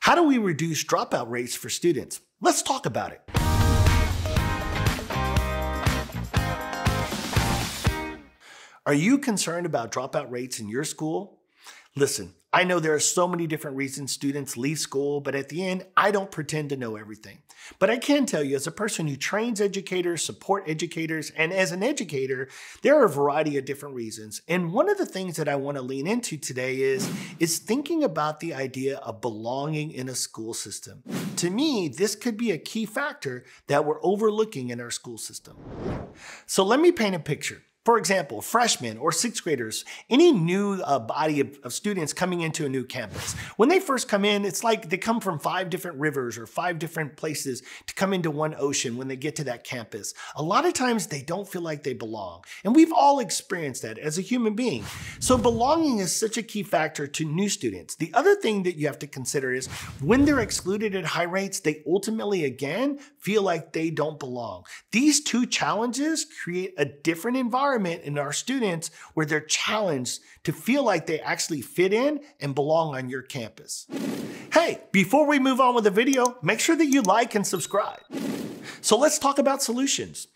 How do we reduce dropout rates for students? Let's talk about it. Are you concerned about dropout rates in your school? Listen, I know there are so many different reasons students leave school, but at the end, I don't pretend to know everything. But I can tell you, as a person who trains educators, support educators, and as an educator, there are a variety of different reasons. And one of the things that I want to lean into today is thinking about the idea of belonging in a school system. To me, this could be a key factor that we're overlooking in our school system. So let me paint a picture. For example, freshmen or sixth graders, any new body of students coming into a new campus. When they first come in, it's like they come from 5 different rivers or 5 different places to come into one ocean when they get to that campus. A lot of times they don't feel like they belong. And we've all experienced that as a human being. So belonging is such a key factor to new students. The other thing that you have to consider is when they're excluded at high rates, they ultimately, again, feel like they don't belong. These two challenges create a different environment in our students where they're challenged to feel like they actually fit in and belong on your campus. Hey, before we move on with the video, make sure that you like and subscribe. So let's talk about solutions.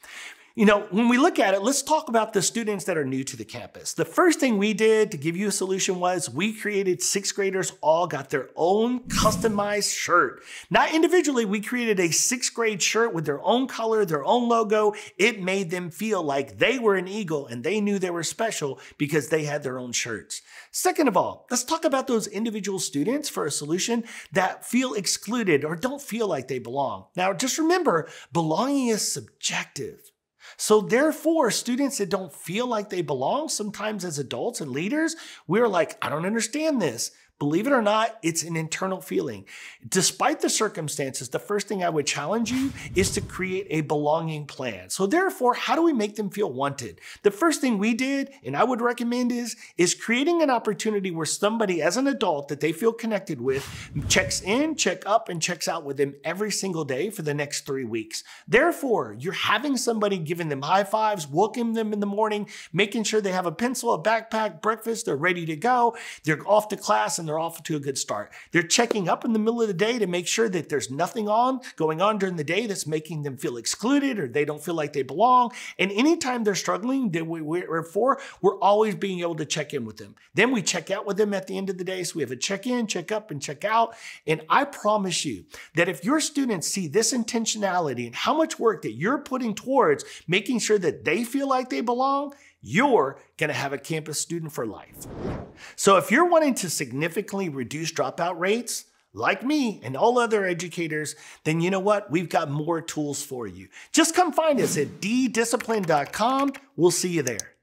You know, when we look at it, let's talk about the students that are new to the campus. The first thing we did to give you a solution was we created 6th graders all got their own customized shirt. Not individually, we created a 6th grade shirt with their own color, their own logo. It made them feel like they were an Eagle and they knew they were special because they had their own shirts. Second of all, let's talk about those individual students for a solution that feel excluded or don't feel like they belong. Now, just remember, belonging is subjective. So therefore, students that don't feel like they belong, sometimes as adults and leaders, we're like, I don't understand this. Believe it or not, it's an internal feeling. Despite the circumstances, the first thing I would challenge you is to create a belonging plan. So therefore, how do we make them feel wanted? The first thing we did, and I would recommend is creating an opportunity where somebody as an adult that they feel connected with checks in, check up, and checks out with them every single day for the next 3 weeks. Therefore, you're having somebody giving them high fives, welcoming them in the morning, making sure they have a pencil, a backpack, breakfast, they're ready to go, they're off to class, and they're off to a good start. They're checking up in the middle of the day to make sure that there's nothing going on during the day that's making them feel excluded or they don't feel like they belong. And anytime they're struggling, we're always being able to check in with them. Then we check out with them at the end of the day. So we have a check in, check up, and check out. And I promise you that if your students see this intentionality and how much work that you're putting towards making sure that they feel like they belong, you're going to have a campus student for life. So if you're wanting to significantly reduce dropout rates, like me and all other educators, then you know what? We've got more tools for you. Just come find us at ddiscipline.com. We'll see you there.